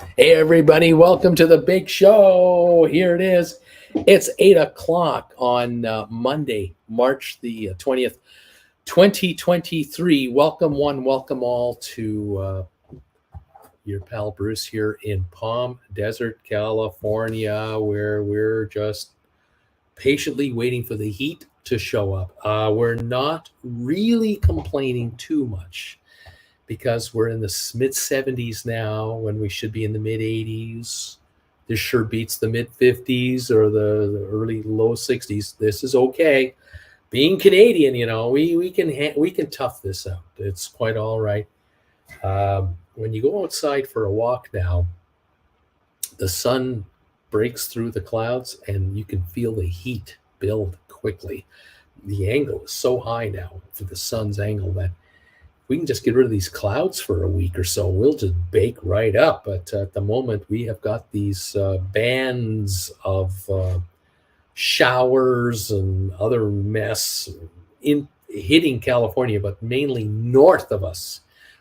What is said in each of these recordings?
Hey, everybody, welcome to the big show. Here it is. It's 8 o'clock on Monday, March the 20th, 2023. Welcome, one, welcome all to your pal Bruce here in Palm Desert, California, where we're just patiently waiting for the heat to show up. We're not really complaining too much because we're in the mid 70s now when we should be in the mid 80s. This sure beats the mid 50s or the early low 60s. This is okay. Being Canadian, we can tough this out. It's quite all right. When you go outside for a walk now, the sun breaks through the clouds and you can feel the heat build quickly. The angle is so high now for the sun's angle that we can just get rid of these clouds for a week or so. We'll just bake right up. But at the moment, we have got these bands of showers and other mess hitting California, but mainly north of us.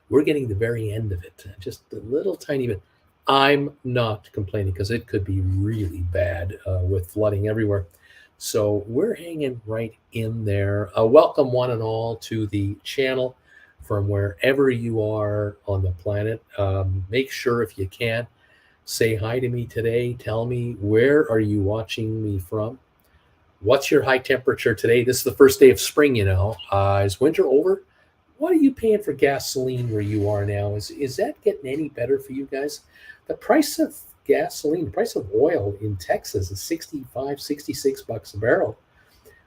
We're getting the very end of it, just a little tiny bit. I'm not complaining because it could be really bad with flooding everywhere. So we're hanging right in there. Welcome, one and all, to the channel from wherever you are on the planet. Make sure, if you can, say hi to me today. Tell me, where are you watching me from? What's your high temperature today? This is the first day of spring, Is winter over? What are you paying for gasoline where you are now? Is that getting any better for you guys? The price of gasoline, the price of oil in Texas is 65, 66 bucks a barrel.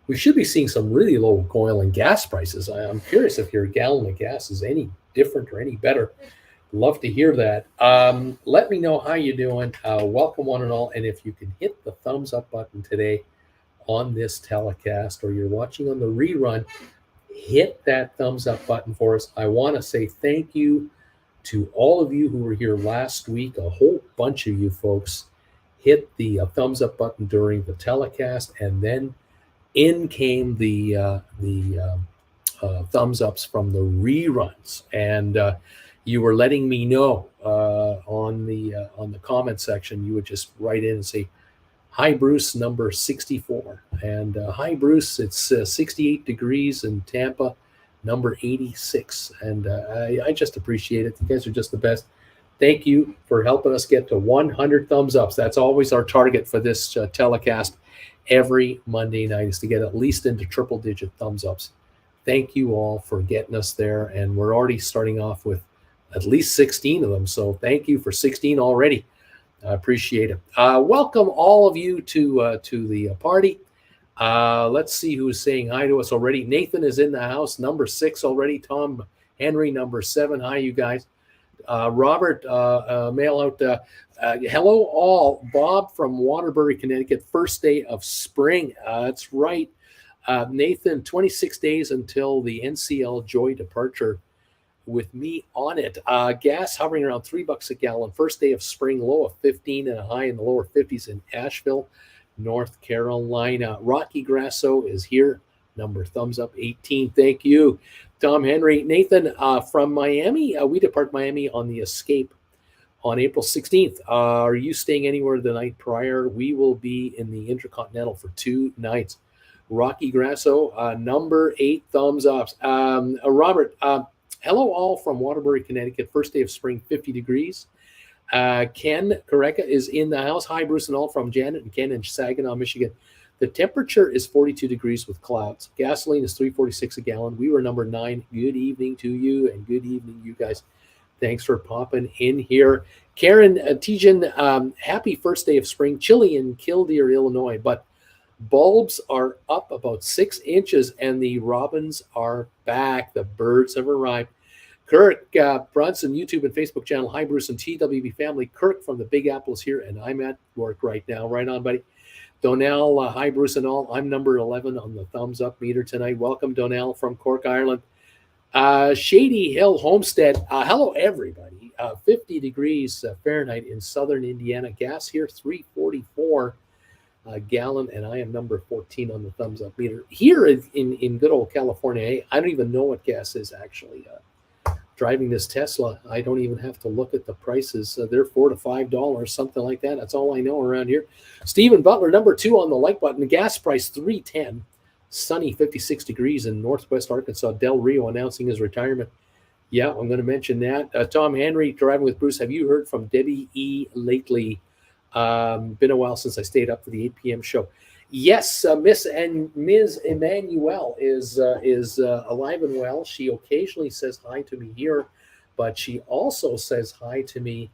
We should be seeing some really low oil and gas prices. I'm curious if your gallon of gas is any different or any better. Love to hear that. Let me know how you're doing. Welcome, one and all. And if you can hit the thumbs up button today on this telecast, or you're watching on the rerun, hit that thumbs up button for us. I want to say thank you to all of you who were here last week. A whole bunch of you folks hit the thumbs up button during the telecast, and then in came the thumbs ups from the reruns, and you were letting me know on the comment section. You would just write in and say, "Hi Bruce, number 64," and "Hi Bruce, it's 68 degrees in Tampa, number 86," and I just appreciate it. You guys are just the best. Thank you for helping us get to 100 thumbs ups. That's always our target for this telecast. Every Monday night is to get at least into triple digit thumbs ups. Thank you all for getting us there. And we're already starting off with at least 16 of them. So thank you for 16 already. I appreciate it. Welcome all of you to the party. Let's see who's saying hi to us already. Nathan is in the house, number 6 already. Tom Henry, number 7. Hi, you guys. Robert, mail out. Hello, all. Bob from Waterbury, Connecticut. First day of spring. That's right. Nathan, 26 days until the NCL Joy departure with me on it. Gas hovering around $3 a gallon. First day of spring, low of 15 and a high in the lower 50s in Asheville, North Carolina. Rocky Grasso is here. Number thumbs up 18. Thank you, Tom Henry. Nathan from Miami. We depart Miami on the Escape on April 16th. Are you staying anywhere the night prior? We will be in the Intercontinental for 2 nights. Rocky Grasso, number 8 thumbs ups. Robert, hello all from Waterbury, Connecticut. First day of spring, 50 degrees. Ken Correca is in the house. Hi, Bruce and all, from Janet and Ken in Saginaw, Michigan. The temperature is 42 degrees with clouds. Gasoline is $3.46 a gallon. We were number 9. Good evening to you, and good evening, you guys. Thanks for popping in here. Karen Tijan, happy first day of spring. Chilly in Killdeer, Illinois, but bulbs are up about 6 inches, and the robins are back. The birds have arrived. Kirk Brunson, YouTube and Facebook channel. Hi, Bruce and TWB family. Kirk from the Big Apple is here, and I'm at work right now. Right on, buddy. Donnell, hi, Bruce and all. I'm number 11 on the thumbs up meter tonight. Welcome, Donnell from Cork, Ireland. Shady Hill Homestead. Hello, everybody. 50 degrees Fahrenheit in southern Indiana. Gas here, $3.44 a gallon, and I am number 14 on the thumbs up meter. Here in good old California, I don't even know what gas is actually. driving this Tesla, I don't even have to look at the prices. They're $4 to $5, something like that. That's all I know around here. Stephen Butler, number 2 on the like button. The gas price $3.10. Sunny, 56 degrees in Northwest Arkansas. Del Rio announcing his retirement. Yeah, I'm going to mention that. Tom Henry, driving with Bruce. Have you heard from Debbie E. lately? Been a while since I stayed up for the 8 p.m. show. Yes, Ms. Emmanuel is alive and well. She occasionally says hi to me here, but she also says hi to me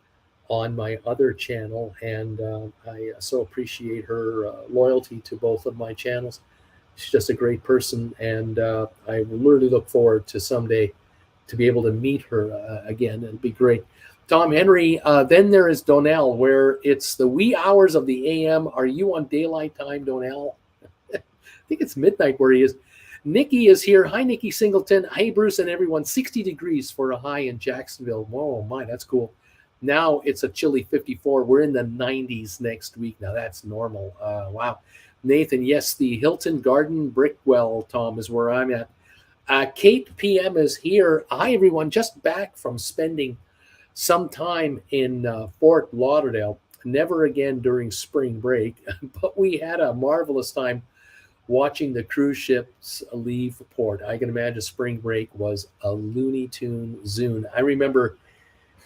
on my other channel, and I so appreciate her loyalty to both of my channels. She's just a great person, and I really look forward to someday to be able to meet her again. It'll be great. Tom Henry, then there is Donnell, where it's the wee hours of the AM. Are you on daylight time, Donnell? I think it's midnight where he is. Nikki is here. Hi, Nikki Singleton. Hey, Bruce and everyone. 60 degrees for a high in Jacksonville. Whoa, my, that's cool. Now it's a chilly 54. We're in the 90s next week. Now that's normal. Wow. Nathan, yes, the Hilton Garden Brickwell, Tom, is where I'm at. Kate PM is here. Hi, everyone. Just back from spending some time in Fort Lauderdale. Never again during spring break, but we had a marvelous time watching the cruise ships leave port. I can imagine spring break was a Looney Tune Zune. I remember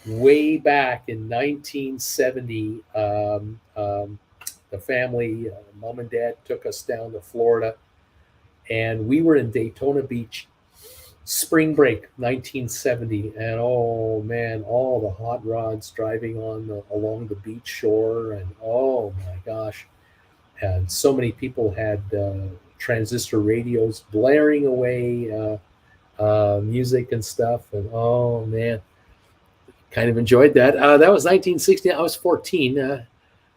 way back in 1970, the family, mom and dad, took us down to Florida, and we were in Daytona Beach, spring break 1970, and oh man, all the hot rods driving along the beach shore, and oh my gosh, and so many people had transistor radios blaring away music and stuff, and oh man, kind of enjoyed that. That was 1960. I was 14.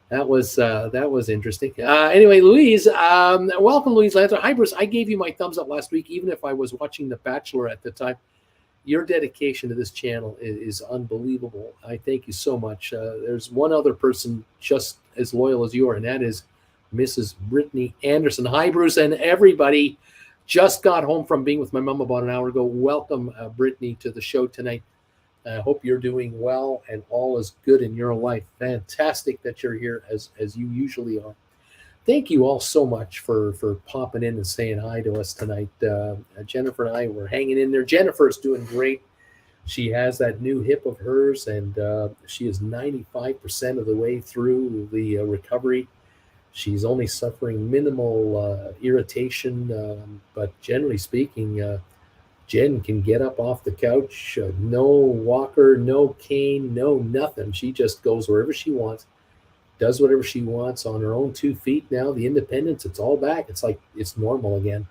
That was interesting. Anyway, Louise, welcome, Louise Lancer. Hi, Bruce. I gave you my thumbs up last week, even if I was watching The Bachelor at the time. Your dedication to this channel is unbelievable. I thank you so much. There's one other person just as loyal as you are, and that is Mrs. Brittany Anderson. Hi, Bruce, and everybody. Just got home from being with my mom about an hour ago. Welcome, Brittany, to the show tonight. I hope you're doing well and all is good in your life. Fantastic that you're here as you usually are. Thank you all so much for popping in and saying hi to us tonight. Jennifer and I were hanging in there. Jennifer's doing great. She has that new hip of hers, and she is 95% of the way through the recovery. She's only suffering minimal irritation, but generally speaking, Jen can get up off the couch, no walker, no cane, no nothing. She just goes wherever she wants, does whatever she wants on her own 2 feet now. The independence, it's all back. It's like it's normal again.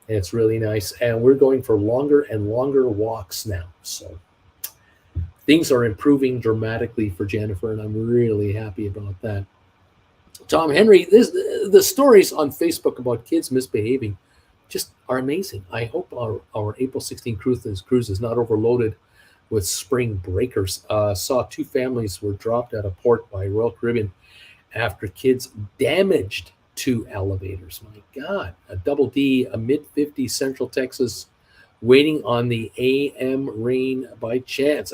And it's really nice. And we're going for longer and longer walks now. So things are improving dramatically for Jennifer, and I'm really happy about that. Tom Henry, the stories on Facebook about kids misbehaving just are amazing. I hope our April 16 cruise is not overloaded with spring breakers. Saw 2 families were dropped at a port by Royal Caribbean after kids damaged 2 elevators. My God, a double D, a mid-50s Central Texas, waiting on the AM rain by chance.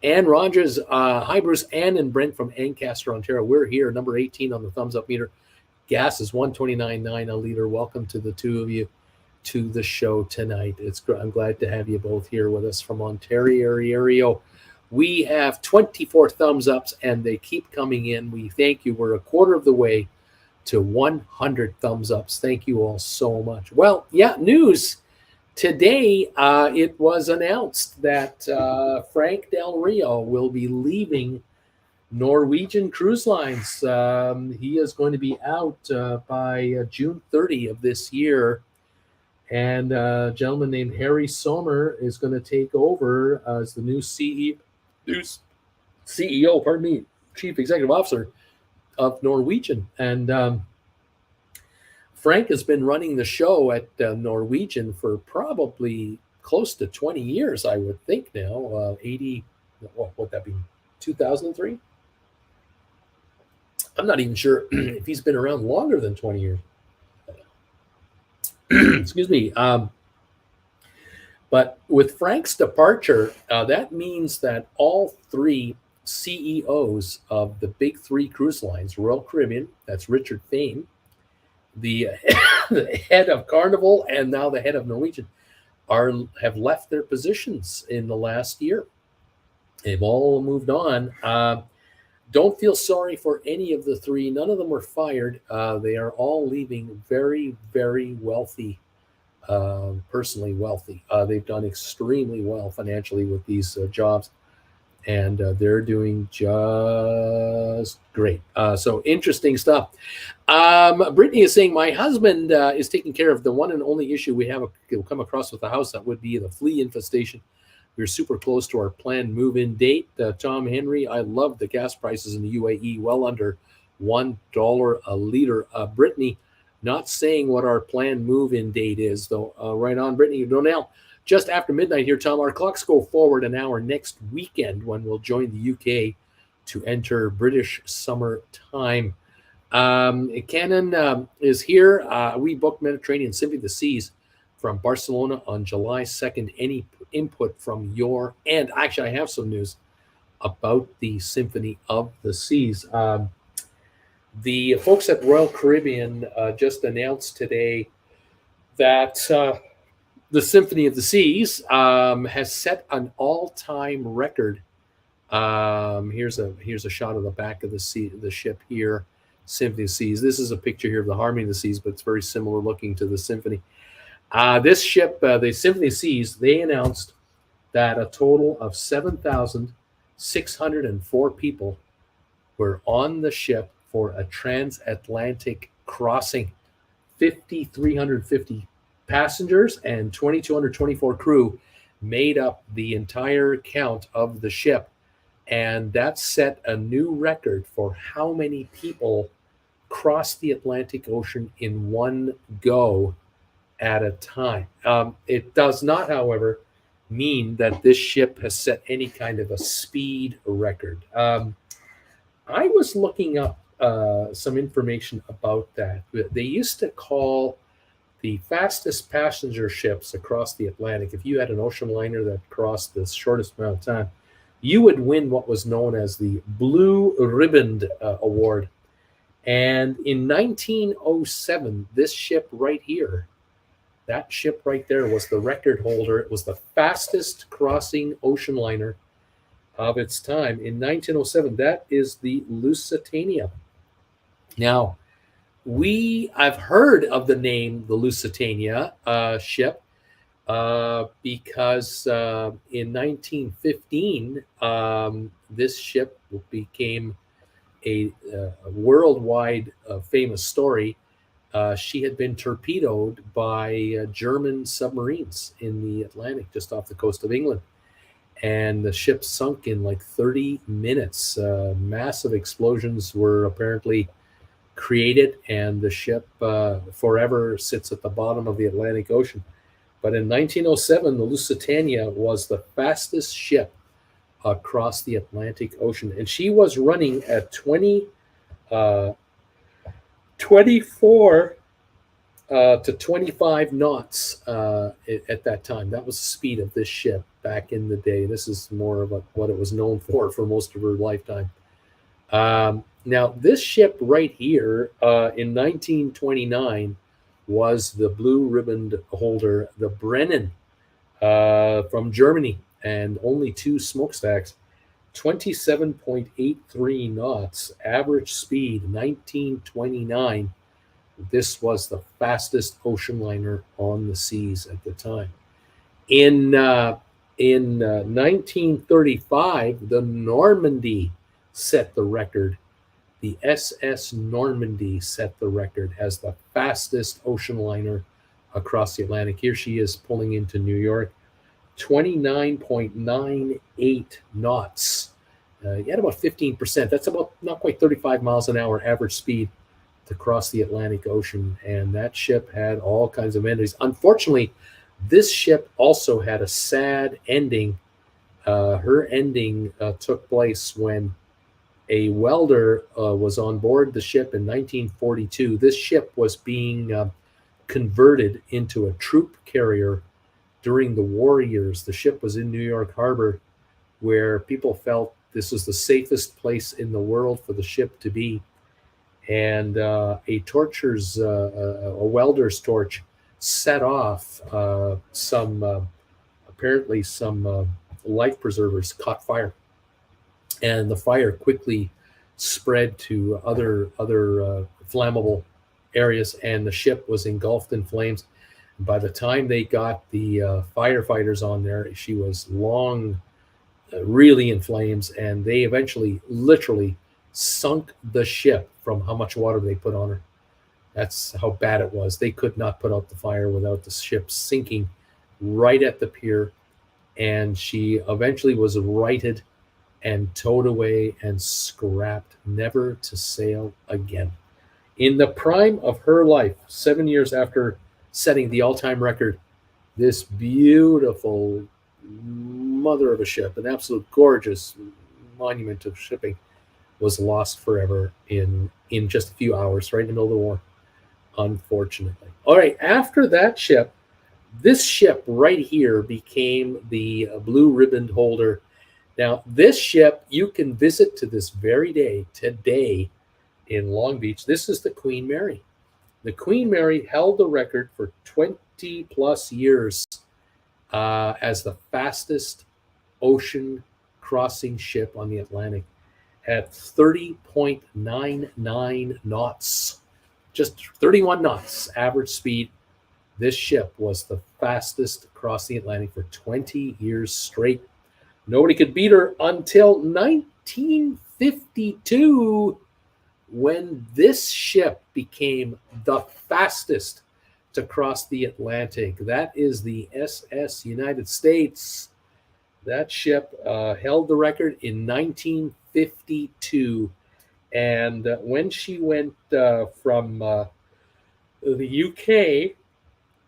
Ann Rogers, hi Bruce, Ann and Brent from Ancaster, Ontario. We're here, number 18 on the thumbs up meter. Gas is $1.29.9 a liter. Welcome to the 2 of you to the show tonight. I'm glad to have you both here with us from Ontario. We have 24 thumbs ups, and they keep coming in. We thank you. We're a quarter of the way to 100 thumbs ups. Thank you all so much. Well, yeah, news. Today, it was announced that Frank Del Rio will be leaving Norwegian Cruise Lines. He is going to be out by June 30 of this year. And a gentleman named Harry Sommer is going to take over as the new CEO, Chief Executive Officer of Norwegian. And Frank has been running the show at Norwegian for probably close to 20 years, I would think now. 80, what would that be, 2003? I'm not even sure if he's been around longer than 20 years. Excuse me. But with Frank's departure, that means that all three CEOs of the big three cruise lines, Royal Caribbean, that's Richard Fain, the, the head of Carnival, and now the head of Norwegian, have left their positions in the last year. They've all moved on. Don't feel sorry for any of the three. None of them were fired. They are all leaving very, very wealthy, personally wealthy. They've done extremely well financially with these jobs, and they're doing just great. So interesting stuff. Brittany is saying, my husband is taking care of the one and only issue we have come across with the house. That would be the flea infestation. We're super close to our planned move-in date. Tom Henry, I love the gas prices in the UAE, well under $1 a liter. Brittany, not saying what our planned move-in date is, though. Right on, Brittany. Donnell, just after midnight here, Tom. Our clocks go forward an hour next weekend when we'll join the UK to enter British summer time. Cannon is here. We booked Mediterranean Symphony of the Seas from Barcelona on July 2nd. Any input from your end? Actually, I have some news about the Symphony of the Seas. The folks at Royal Caribbean just announced today that the Symphony of the Seas has set an all-time record. Here's a shot of the back of the ship here. Symphony of the Seas. This is a picture here of the Harmony of the Seas, but it's very similar looking to the Symphony. This ship, the Symphony of the Seas, they announced that a total of 7,604 people were on the ship for a transatlantic crossing. 5,350 passengers and 2,224 crew made up the entire count of the ship. And that set a new record for how many people crossed the Atlantic Ocean in one go at a time. It does not, however, mean that this ship has set any kind of a speed record. I was looking up some information about that. They used to call the fastest passenger ships across the Atlantic, if you had an ocean liner that crossed the shortest amount of time, you would win what was known as the Blue Ribbon Award. And in 1907, this ship right here, that ship right there was the record holder. It was the fastest crossing ocean liner of its time in 1907. That is the Lusitania. Now, I've heard of the name the Lusitania ship because in 1915, this ship became a worldwide famous story. She had been torpedoed by German submarines in the Atlantic just off the coast of England. And the ship sunk in like 30 minutes. Massive explosions were apparently created, and the ship forever sits at the bottom of the Atlantic Ocean. But in 1907, the Lusitania was the fastest ship across the Atlantic Ocean. And she was running at 24 to 25 knots at that time. That was the speed of this ship back in the day. This is more of what it was known for most of her lifetime. Now, this ship right here in 1929 was the blue ribbon holder, the Brennan from Germany, and only 2 smokestacks, 27.83 knots, average speed, 1929. This was the fastest ocean liner on the seas at the time. In 1935, the Normandy set the record. The SS Normandy set the record as the fastest ocean liner across the Atlantic. Here she is pulling into New York, 29.98 knots. You had about 15%. That's about not quite 35 miles an hour average speed to cross the Atlantic Ocean. And that ship had all kinds of endings. Unfortunately, this ship also had a sad ending. Her ending took place when a welder was on board the ship in 1942. This ship was being converted into a troop carrier during the war years. The ship was in New York Harbor, where people felt this was the safest place in the world for the ship to be. And a welder's torch set off apparently some life preservers caught fire, and the fire quickly spread to other flammable areas, and the ship was engulfed in flames. By the time they got the firefighters on there, she was long, really in flames, and they eventually, literally, sunk the ship from how much water they put on her. That's how bad it was. They could not put out the fire without the ship sinking right at the pier, and she eventually was righted and towed away and scrapped, never to sail again. In the prime of her life, 7 years after setting the all time record, this beautiful mother of a ship, an absolute gorgeous monument of shipping, was lost forever in just a few hours, right in the middle of the war, unfortunately. All right, after that ship, this ship right here became the blue ribbon holder. Now, this ship you can visit to this very day, today, in Long Beach. This is the Queen Mary. The Queen Mary held the record for 20 plus years as the fastest ocean crossing ship on the Atlantic at 30.99 knots, just 31 knots average speed. This ship was the fastest across the Atlantic for 20 years straight. Nobody could beat her until 1952, when this ship became the fastest to cross the Atlantic. That is the SS United States. That ship held the record in 1952. And when she went from the UK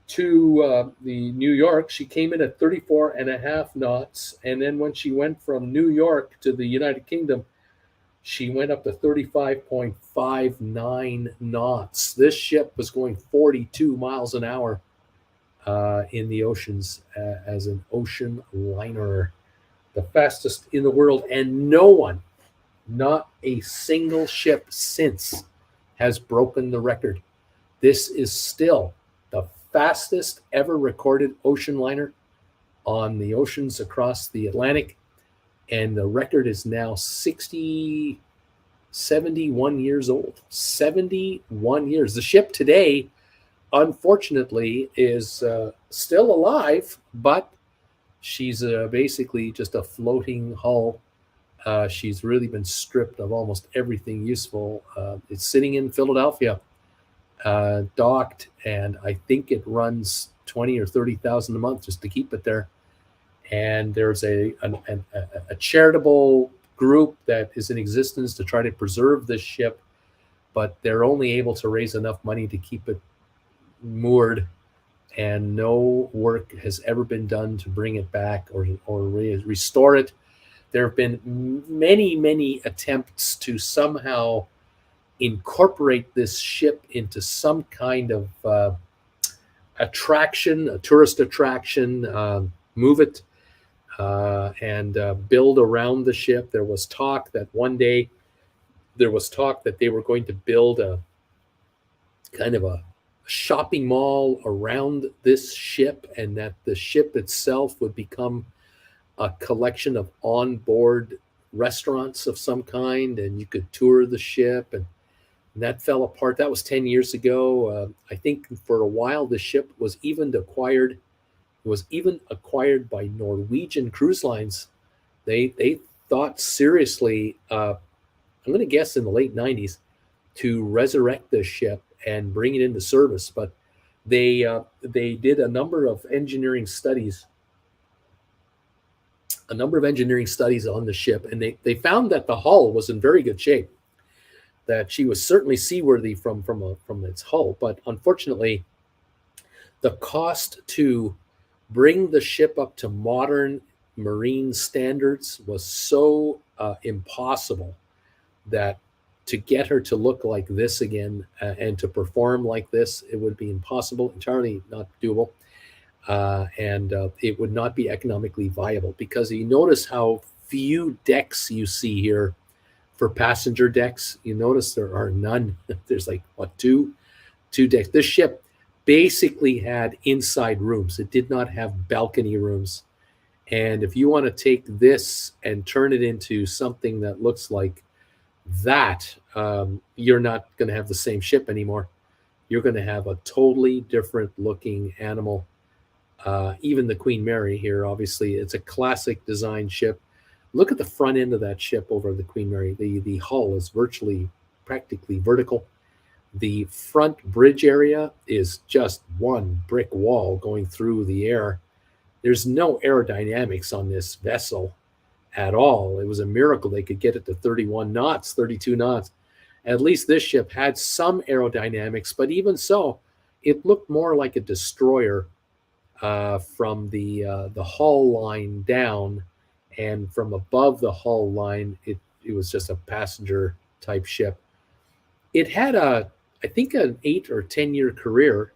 to the New York, she came in at 34 and a half knots. And then when she went from New York to the United Kingdom, she went up to 35.59 knots. This ship was going 42 miles an hour in the oceans as an ocean liner, the fastest in the world. And no one, not a single ship since, has broken the record. This is still the fastest ever recorded ocean liner on the oceans across the Atlantic. And the record is now 71 years old. 71 years. The ship today, unfortunately, is still alive, but she's basically just a floating hull. She's really been stripped of almost everything useful. It's sitting in Philadelphia, docked, and I think it runs 20 or 30,000 a month just to keep it there. And there's a charitable group that is in existence to try to preserve this ship, but they're only able to raise enough money to keep it moored, and no work has ever been done to bring it back or restore it. There have been many attempts to somehow incorporate this ship into some kind of attraction, a tourist attraction, move it and build around the ship. There was talk that one day they were going to build a kind of a shopping mall around this ship, and that the ship itself would become a collection of onboard restaurants of some kind, and you could tour the ship. And that fell apart. That was 10 years ago. I think for a while the ship was even acquired. It was even acquired by Norwegian Cruise Lines. They thought seriously, I'm going to guess in the late 90s, to resurrect this ship and bring it into service. But they did a number of engineering studies on the ship, and they found that the hull was in very good shape, that she was certainly seaworthy from its hull. But unfortunately, the cost to bring the ship up to modern marine standards was so impossible that to get her to look like this again and to perform like this, it would be impossible, entirely not doable. and it would not be economically viable, because you notice how few decks you see here for passenger decks. You notice there are none. There's like what, two decks. This ship basically had inside rooms. It did not have balcony rooms. And if you want to take this and turn it into something that looks like that, you're not going to have the same ship anymore. You're going to have a totally different looking animal. Even the Queen Mary here, obviously, it's a classic design ship. Look at the front end of that ship over the Queen Mary. The hull is virtually practically vertical. The front bridge area is just one brick wall going through the air. There's no aerodynamics on this vessel at all. It was a miracle they could get it to 31 knots, 32 knots. At least this ship had some aerodynamics, but even so, it looked more like a destroyer from the hull line down, and from above the hull line, it was just a passenger type ship. It had I think an 8 or 10 year career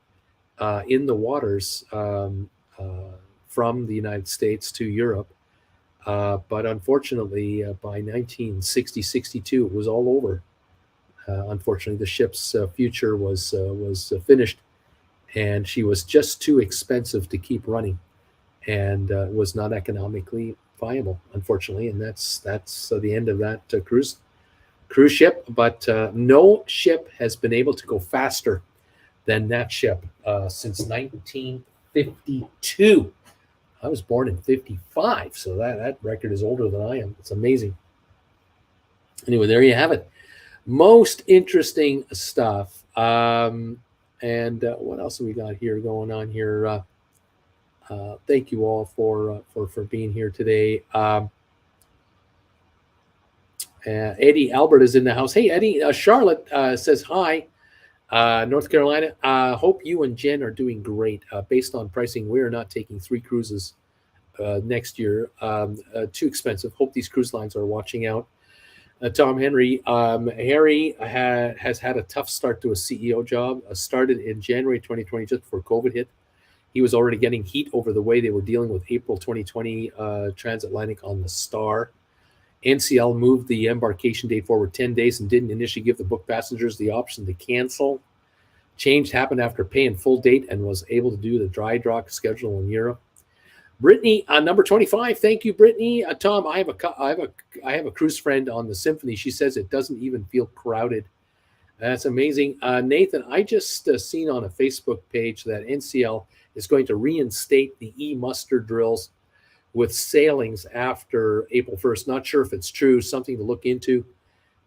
in the waters, from the United States to Europe. But unfortunately, by 1960-62, it was all over. Unfortunately, the ship's future was finished, and she was just too expensive to keep running, and was not economically viable, unfortunately. And that's the end of that cruise ship. But no ship has been able to go faster than that ship since 1952. I was born in 55, so that record is older than I am. It's amazing. Anyway, there you have it. Most interesting stuff. And what else have we got here going on here? Thank you all for being here today. Eddie Albert is in the house. Hey, Eddie. Charlotte says hi. North Carolina. Hope you and Jen are doing great. Based on pricing, we are not taking 3 cruises next year. Too expensive. Hope these cruise lines are watching out. Tom Henry. Harry has had a tough start to a CEO job. Started in January 2020, just before COVID hit. He was already getting heat over the way they were dealing with April 2020 transatlantic on the Star. NCL moved the embarkation date forward 10 days and didn't initially give the book passengers the option to cancel. Change happened after paying full date and was able to do the dry dock schedule in Europe. Brittany, number 25. Thank you, Brittany. Tom, I have a cruise friend on the Symphony. She says it doesn't even feel crowded. That's amazing. Nathan, I just seen on a Facebook page that NCL is going to reinstate the e-muster drills with sailings after April 1st. Not sure if it's true, something to look into.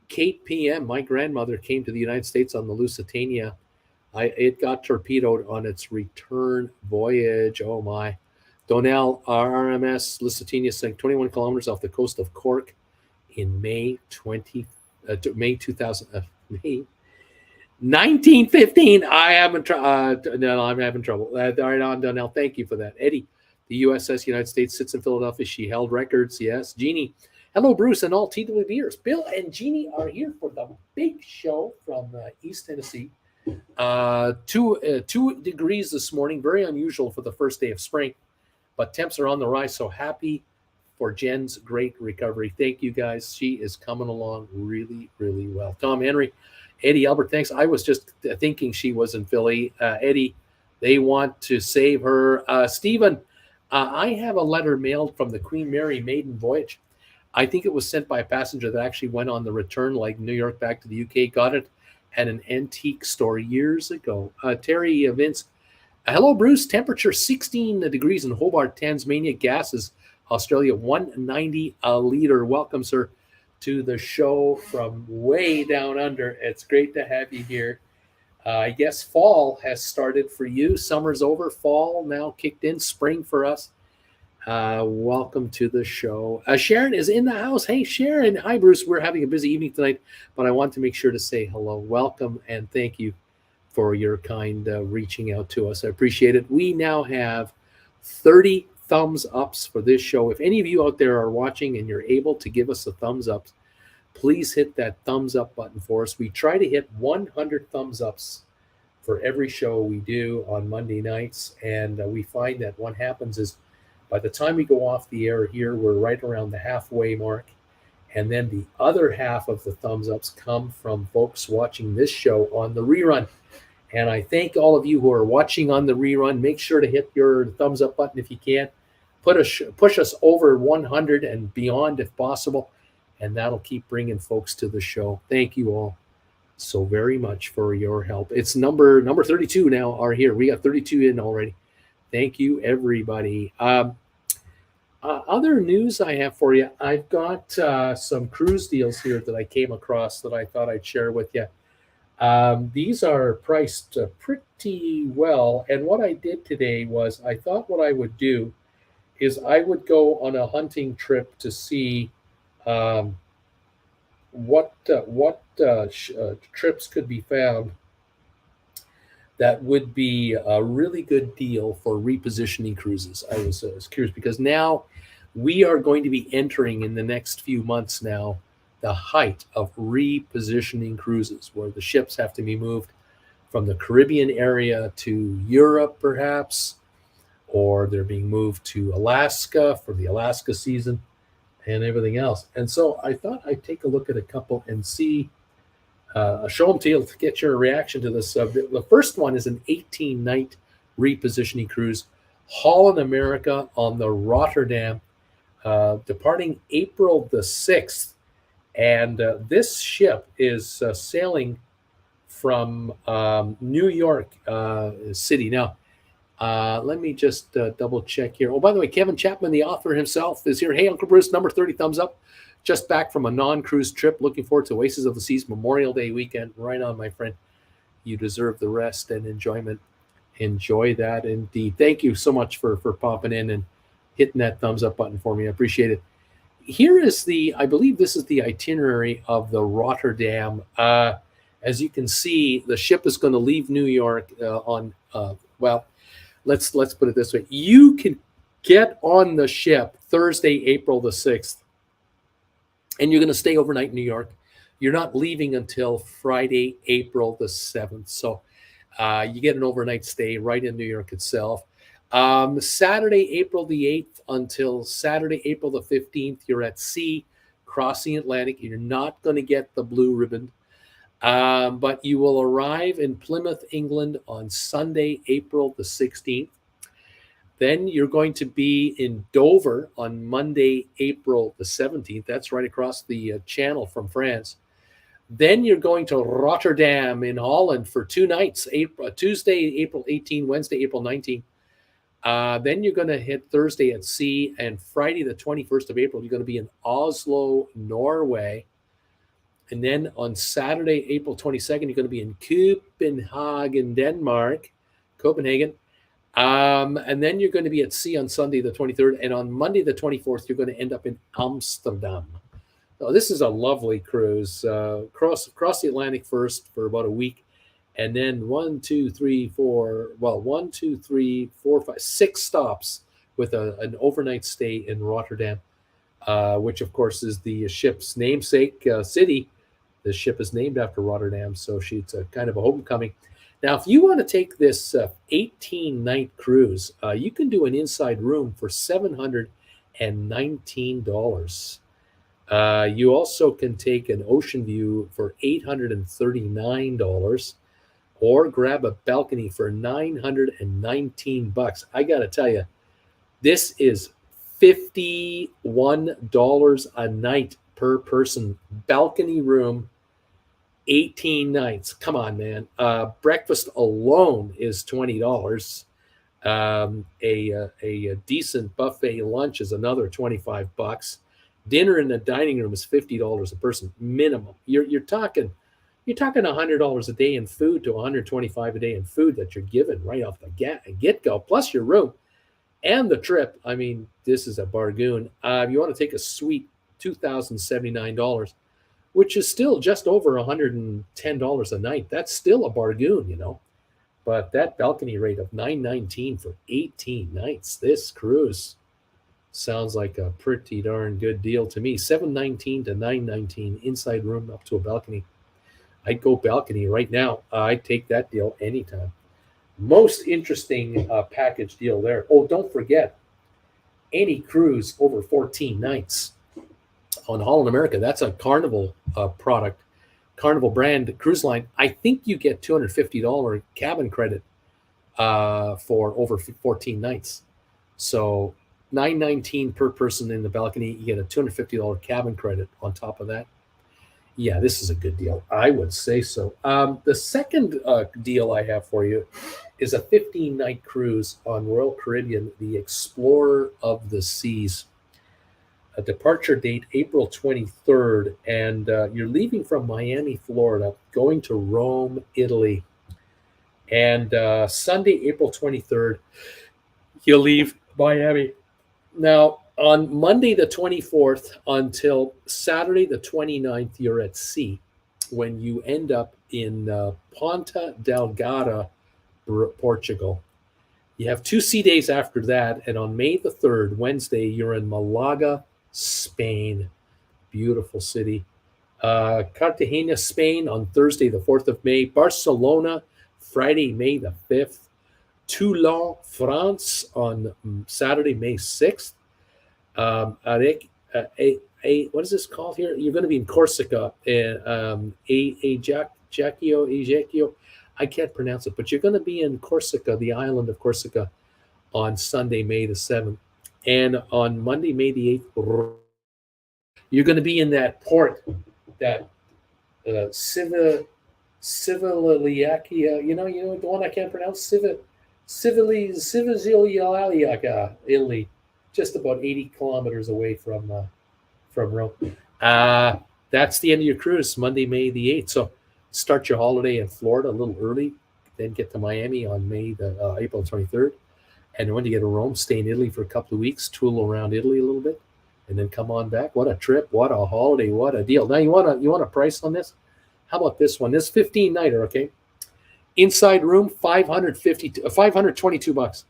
Kate PM, my grandmother came to the United States on the Lusitania. It got torpedoed on its return voyage. Oh my. Donnell RMS Lusitania sank 21 kilometers off the coast of Cork in May 1915. I'm having trouble. All right, on Donnell. Thank you for that, Eddie. The USS United States sits in Philadelphia. She held records. Yes. Jeannie. Hello, Bruce, and all TWBers. Bill and Jeannie are here for the big show from East Tennessee. 2 degrees this morning. Very unusual for the first day of spring, but temps are on the rise. So happy for Jen's great recovery. Thank you, guys. She is coming along really, really well. Tom Henry. Eddie Albert, thanks. I was just thinking she was in Philly. Eddie, they want to save her. Stephen, I have a letter mailed from the Queen Mary maiden voyage. I think it was sent by a passenger that actually went on the return leg New York back to the UK. Got it at an antique store years ago. Terry Vince, hello, Bruce. Temperature 16 degrees in Hobart, Tasmania. Gas is Australia, 190 a liter. Welcome, sir, to the show from way down under. It's great to have you here. I guess fall has started for you. Summer's over. Fall now kicked in. Spring for us. Welcome to the show. Sharon is in the house. Hey, Sharon. Hi, Bruce. We're having a busy evening tonight, but I want to make sure to say hello. Welcome, and thank you for your kind reaching out to us. I appreciate it. We now have 30 thumbs ups for this show. If any of you out there are watching and you're able to give us a thumbs up, please hit that thumbs up button for us. We try to hit 100 thumbs ups for every show we do on Monday nights. And we find that what happens is by the time we go off the air here, we're right around the halfway mark. And then the other half of the thumbs ups come from folks watching this show on the rerun. And I thank all of you who are watching on the rerun. Make sure to hit your thumbs up button if you can. Push us over 100 and beyond if possible. And that'll keep bringing folks to the show. Thank you all so very much for your help. It's number 32 now are here. We got 32 in already. Thank you, everybody. Other news I have for you. I've got some cruise deals here that I came across that I thought I'd share with you. These are priced pretty well. And what I did today was I thought what I would do is I would go on a hunting trip to see what trips could be found that would be a really good deal for repositioning cruises. I was curious because now we are going to be entering in the next few months now the height of repositioning cruises, where the ships have to be moved from the Caribbean area to Europe, perhaps, or they're being moved to Alaska for the Alaska season and everything else. And so I thought I'd take a look at a couple and see, show them to you to get your reaction to this. The first one is an 18-night repositioning cruise, Holland America on the Rotterdam, departing April the 6th. And this ship is sailing from New York City. Now, let me just double check here. Oh, by the way, Kevin Chapman, the author himself, is here. Hey, Uncle Bruce, number 30, thumbs up. Just back from a non-cruise trip. Looking forward to Oasis of the Seas Memorial Day weekend. Right on, my friend. You deserve the rest and enjoyment. Enjoy that indeed. Thank you so much for popping in and hitting that thumbs up button for me. I appreciate it. Here is I believe this is the itinerary of the Rotterdam. As you can see, the ship is going to leave New York let's put it this way. You can get on the ship Thursday, April the 6th, and you're going to stay overnight in New York. You're not leaving until Friday, April the 7th. So you get an overnight stay right in New York itself. Saturday, April the 8th until Saturday, April the 15th, you're at sea, crossing Atlantic. You're not going to get the blue ribbon, but you will arrive in Plymouth, England on Sunday, April the 16th. Then you're going to be in Dover on Monday, April the 17th. That's right across the channel from France. Then you're going to Rotterdam in Holland for 2 nights, Tuesday, April 18, Wednesday, April 19. Then you're going to hit Thursday at sea, and Friday, the 21st of April, you're going to be in Oslo, Norway. And then on Saturday, April 22nd, you're going to be in Copenhagen, Denmark, Copenhagen. And then you're going to be at sea on Sunday, the 23rd. And on Monday, the 24th, you're going to end up in Amsterdam. Now, this is a lovely cruise. Cross the Atlantic first for about a week. And then 6 stops with an overnight stay in Rotterdam, which, of course, is the ship's namesake city. The ship is named after Rotterdam, so it's a kind of a homecoming. Now, if you want to take this 18-night cruise, you can do an inside room for $719. You also can take an ocean view for $839. Or grab a balcony for $919. I got to tell you, this is $51 a night per person. Balcony room, 18 nights. Come on, man. Breakfast alone is $20. A decent buffet lunch is another $25. Dinner in the dining room is $50 a person minimum. You're talking $100 a day in food to $125 a day in food that you're given right off the get-go, plus your room and the trip. I mean, this is a bargain. If you want to take a sweet $2,079, which is still just over $110 a night, that's still a bargain, But that balcony rate of $919 for 18 nights, this cruise sounds like a pretty darn good deal to me. $719 to $919 inside room up to a balcony. I'd go balcony right now. I'd take that deal anytime. Most interesting package deal there. Oh, don't forget, any cruise over 14 nights on Holland America, that's a Carnival product, Carnival brand cruise line. I think you get $250 cabin credit for over 14 nights. So $919 per person in the balcony. You get a $250 cabin credit on top of that. Yeah, this is a good deal. I would say so. The second deal I have for you is a 15-night cruise on Royal Caribbean, the Explorer of the Seas. A departure date April 23rd, and you're leaving from Miami, Florida, going to Rome, Italy. And Sunday, April 23rd, you'll leave Miami. Now, on Monday, the 24th, until Saturday, the 29th, you're at sea when you end up in Ponta Delgada, Portugal. You have 2 sea days after that, and on May the 3rd, Wednesday, you're in Malaga, Spain. Beautiful city. Cartagena, Spain on Thursday, the 4th of May. Barcelona, Friday, May the 5th. Toulon, France on Saturday, May 6th. What is this called here? You're going to be in Corsica. Ajaccio. I can't pronounce it, but you're going to be in Corsica, the island of Corsica, on Sunday, May the 7th. And on Monday, May the 8th, you're going to be in that port, that Civiliacia, the one I can't pronounce, Civiliaca, Italy, just about 80 kilometers away from Rome. That's the end of your cruise, Monday, May the 8th. So start your holiday in Florida a little early, then get to Miami on April 23rd. And when you get to Rome, stay in Italy for a couple of weeks, tool around Italy a little bit, and then come on back. What a trip! What a holiday! What a deal! Now you want a price on this? How about this one? This 15-nighter, okay? Inside room, $522.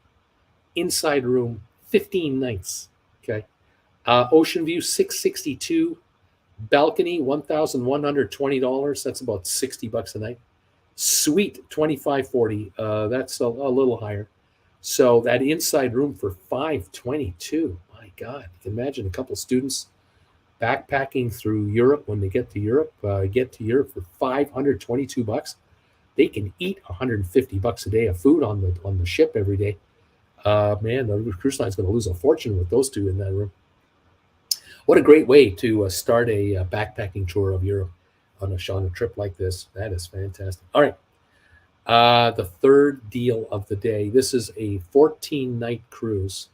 Inside room, 15 nights. Okay. Ocean view, $662. Balcony, $1,120. That's about $60 a night. Suite, $2,540. That's a little higher. So that inside room for $522. My God, you can imagine a couple students backpacking through Europe. When they get to Europe, for $522. They can eat $150 a day of food on the ship every day. Man, the cruise line's going to lose a fortune with those two in that room. What a great way to start a backpacking tour of Europe on a trip like this. That is fantastic. All right. The third deal of the day. This is a 14-night cruise.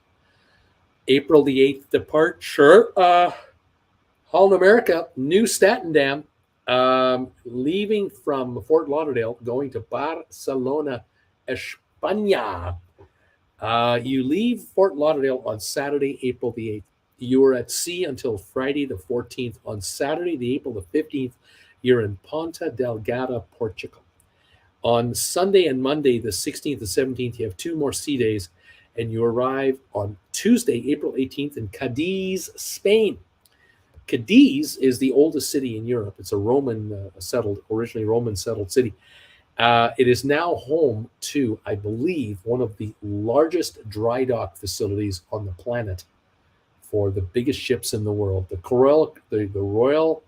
April the 8th departure. Holland America, New Statendam. Leaving from Fort Lauderdale, going to Barcelona, España. You leave Fort Lauderdale on Saturday, April the 8th. You are at sea until Friday the 14th. On Saturday, the April the 15th, you're in Ponta Delgada, Portugal. On Sunday and Monday, the 16th and 17th, you have 2 more sea days, and you arrive on Tuesday, April 18th, in Cadiz, Spain. Cadiz is the oldest city in Europe. It's a originally Roman settled city. It is now home to, I believe, one of the largest dry dock facilities on the planet for the biggest ships in the world. The Royal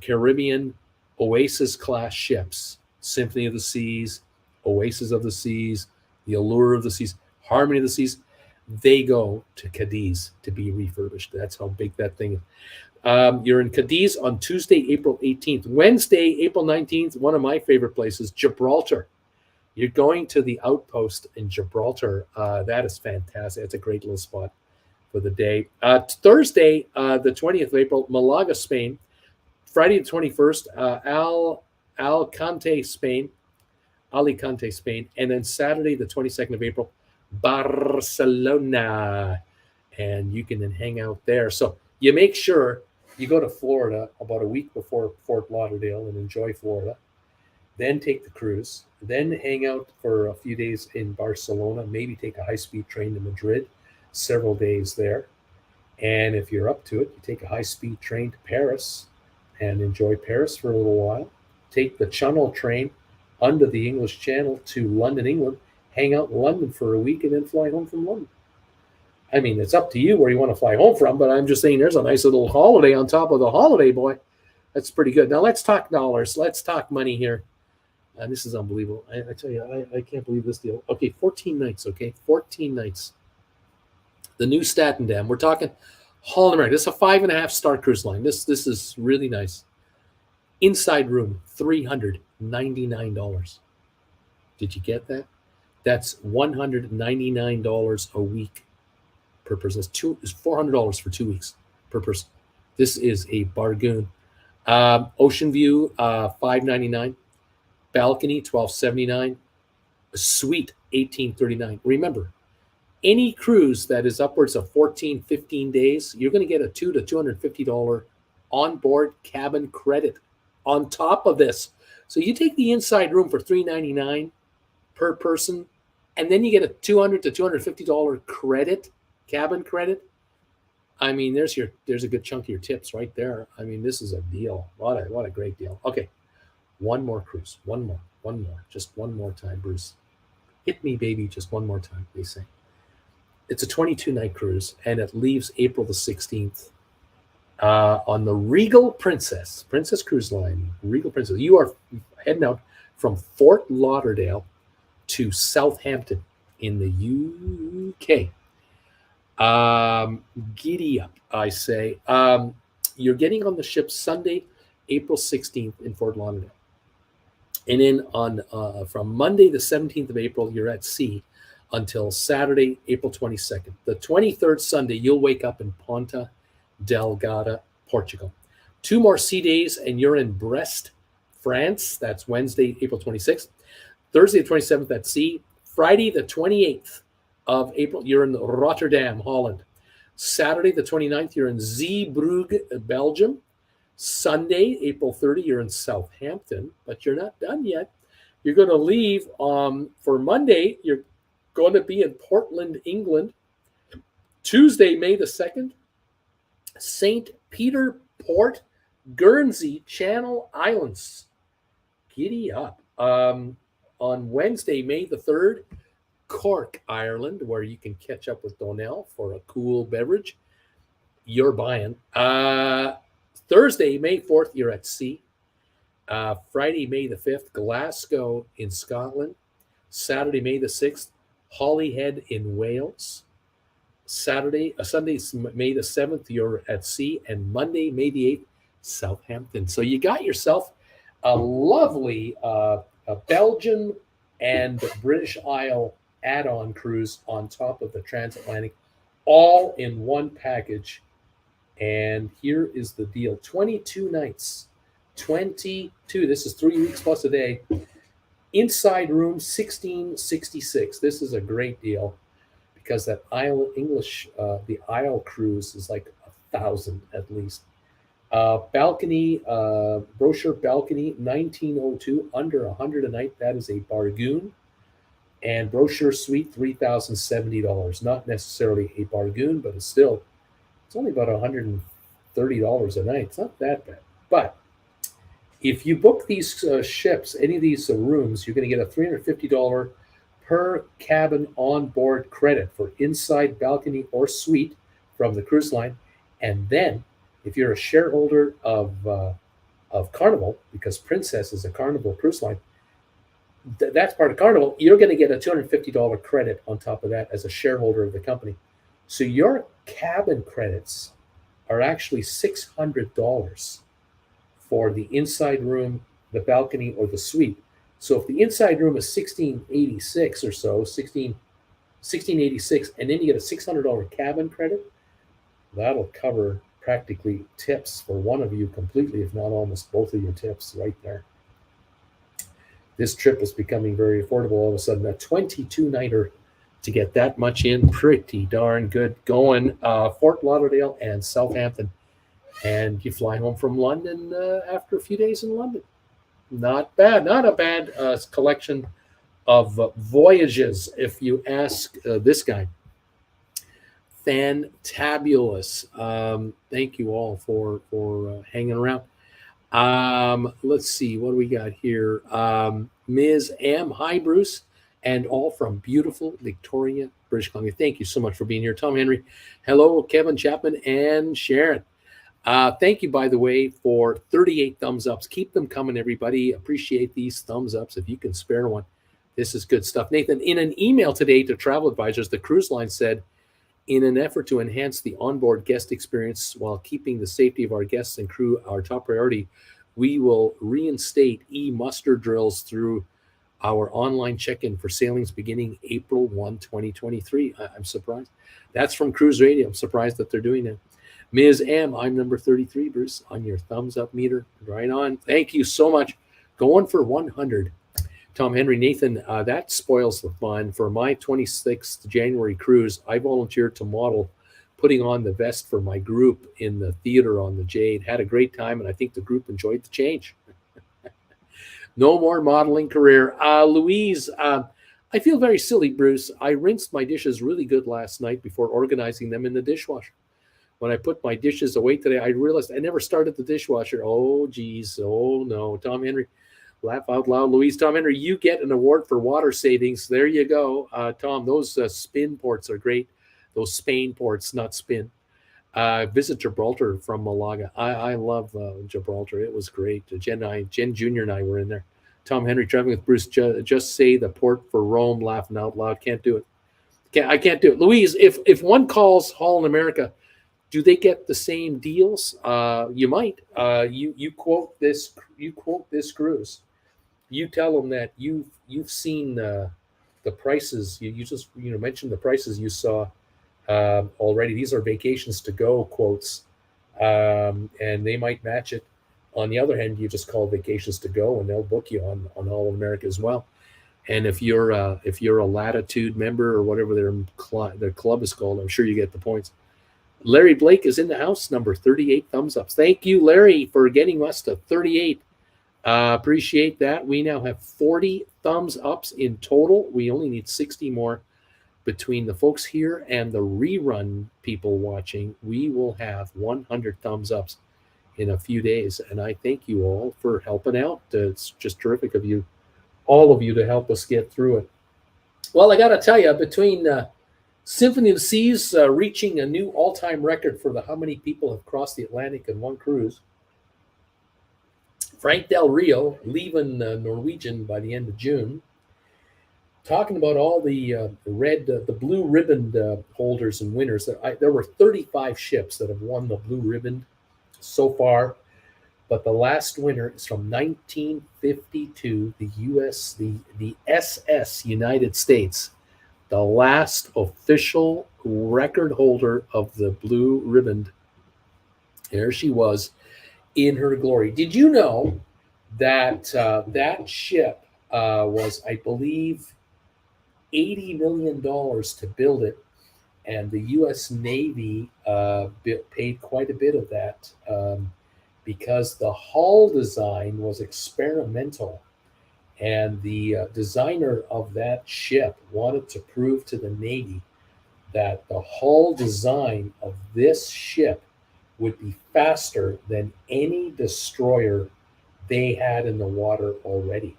Caribbean Oasis class ships, Symphony of the Seas, Oasis of the Seas, the Allure of the Seas, Harmony of the Seas, they go to Cadiz to be refurbished. That's how big that thing is. You're in Cadiz on Tuesday, April 18th. Wednesday, April 19th, one of my favorite places, Gibraltar. You're going to the outpost in Gibraltar. That is fantastic. It's a great little spot for the day. Thursday, the 20th of April, Malaga, Spain. Friday, the 21st, Alicante, Spain. And then Saturday, the 22nd of April, Barcelona. And you can then hang out there. So you make sure you go to Florida about a week before Fort Lauderdale and enjoy Florida. Then take the cruise. Then hang out for a few days in Barcelona. Maybe take a high-speed train to Madrid. Several days there. And if you're up to it, you take a high-speed train to Paris and enjoy Paris for a little while. take the Channel train under the English Channel to London, England, hang out in London for a week, and then fly home from London. I mean, it's up to you where you want to fly home from, but I'm just saying there's a nice little holiday on top of the holiday, boy. That's pretty good. Now let's talk dollars. Let's talk money here. This is unbelievable. I tell you, I can't believe this deal. Okay, 14 nights, okay? 14 nights. The new Staten Dam. We're talking Holland America. This is a 5.5-star cruise line. This is really nice. Inside room, $399. Did you get that? That's $199 a week per person. It's $400 for 2 weeks per person. This is a bargain. Ocean view, $599. Balcony, $1279. Suite, $1839. Remember, any cruise that is upwards of 14, 15 days, you're going to get a $200 to $250 onboard cabin credit on top of this. So you take the inside room for $399 per person, and then you get a $200 to $250 credit, cabin credit. I mean, there's a good chunk of your tips right there. I mean, this is a deal. What a great deal. Okay, one more cruise. One more. Just one more time, Bruce. Hit me, baby, just one more time, they say. It's a 22-night cruise, and it leaves April the 16th on the Regal Princess Cruise Line. Regal Princess. You are heading out from Fort Lauderdale to Southampton in the UK. Giddy up, I say. You're getting on the ship Sunday, April 16th in Fort Lauderdale. And then from Monday, the 17th of April, you're at sea until Saturday, April 22nd. The 23rd Sunday, you'll wake up in Ponta Delgada, Portugal. 2 more sea days, and you're in Brest, France. That's Wednesday, April 26th. Thursday, the 27th at sea. Friday, the 28th of April, you're in Rotterdam, Holland. Saturday, the 29th, you're in Zeebrugge, Belgium. Sunday, April 30, you're in Southampton, but you're not done yet. You're going to leave for Monday. You're going to be in Portland, England. Tuesday, May the 2nd, St. Peter Port, Guernsey, Channel Islands. Giddy up. On Wednesday, May the 3rd, Cork, Ireland, where you can catch up with Donnell for a cool beverage. You're buying. Thursday, May 4th, you're at sea. Friday, May the 5th, Glasgow in Scotland. Saturday, May the 6th, Holyhead in Wales. Sunday, May the 7th, you're at sea. And Monday, May the 8th, Southampton. So you got yourself a lovely Belgian and British Isle add-on cruise on top of the transatlantic, all in one package. And here is the deal. 22 nights. 22. This is 3 weeks plus a day. Inside room, 1666. This is a great deal because that the Isle cruise is like 1,000 at least. Balcony, brochure balcony, 1902, under 100 a night. That is a bargain. And brochure suite, $3,070. Not necessarily a bargain, but it's only about $130 a night. It's not that bad. But if you book these ships, any of these rooms, you're going to get a $350 per cabin onboard credit for inside balcony or suite from the cruise line. And then if you're a shareholder of Carnival, because Princess is a Carnival cruise line, that's part of Carnival, you're going to get a $250 credit on top of that as a shareholder of the company. So your cabin credits are actually $600 for the inside room, the balcony, or the suite. So if the inside room is $1,686 or so, $1,686, and then you get a $600 cabin credit, that'll cover practically tips for one of you completely, if not almost both of your tips right there. This trip is becoming very affordable all of a sudden. A 22-nighter to get that much in, pretty darn good going. Fort Lauderdale and Southampton. And you fly home from London after a few days in London. Not bad. Not a bad collection of voyages, if you ask this guy. Fantabulous. Thank you all for hanging around. Let's see what do we got here. Ms. M. Hi, Bruce, and all from beautiful Victoria, British Columbia. Thank you so much for being here, Tom Henry. Hello, Kevin Chapman and Sharon. Thank you, by the way, for 38 thumbs ups. Keep them coming, everybody. Appreciate these thumbs ups if you can spare one. This is good stuff. Nathan, in an email today to travel advisors, the cruise line said, in an effort to enhance the onboard guest experience while keeping the safety of our guests and crew our top priority, we will reinstate e-muster drills through our online check-in for sailings beginning April 1, 2023. I'm surprised. That's from Cruise Radio. I'm surprised that they're doing that. Ms. M, I'm number 33, Bruce, on your thumbs up meter. Right on. Thank you so much. Going for 100. Tom Henry, Nathan, that spoils the fun. For my 26th January cruise, I volunteered to model putting on the vest for my group in the theater on the Jade. Had a great time, and I think the group enjoyed the change. No more modeling career. Louise, I feel very silly, Bruce. I rinsed my dishes really good last night before organizing them in the dishwasher. When I put my dishes away today, I realized I never started the dishwasher. Oh, geez. Oh, no. Tom Henry, laugh out loud. Louise, Tom Henry, you get an award for water savings. There you go. Tom, those spin ports are great. Those Spain ports, not spin. Visit Gibraltar from Malaga. I love Gibraltar. It was great. Jen Jr. and I were in there. Tom Henry, traveling with Bruce. Just say the port for Rome. Laughing out loud. Can't do it. I can't do it. Louise, if one calls Holland America, do they get the same deals? You might. You quote this. You quote this cruise. You tell them that you've seen the prices. You just mentioned the prices you saw already. These are vacations to go quotes, and they might match it. On the other hand, you just call vacations to go, and they'll book you on All America as well. And if you're a Latitude member or whatever their club is called, I'm sure you get the points. Larry Blake is in the house, number 38 thumbs ups. Thank you, Larry, for getting us to 38. Appreciate that. We now have 40 thumbs ups in total. We only need 60 more. Between the folks here and the rerun people watching, we will have 100 thumbs ups in a few days. And I thank you all for helping out. It's just terrific of you, all of you, to help us get through it. Well, I got to tell you, between Symphony of the Seas reaching a new all-time record for how many people have crossed the Atlantic in one cruise, Frank Del Rio leaving Norwegian by the end of June, talking about all the blue ribbon holders and winners. There were 35 ships that have won the blue ribbon so far, but the last winner is from 1952, the SS United States, the last official record holder of the blue ribbon. There she was in her glory. Did you know that that ship was, I believe, $80 million to build it, and the U.S. Navy paid quite a bit of that because the hull design was experimental, and the designer of that ship wanted to prove to the Navy that the hull design of this ship would be faster than any destroyer they had in the water already.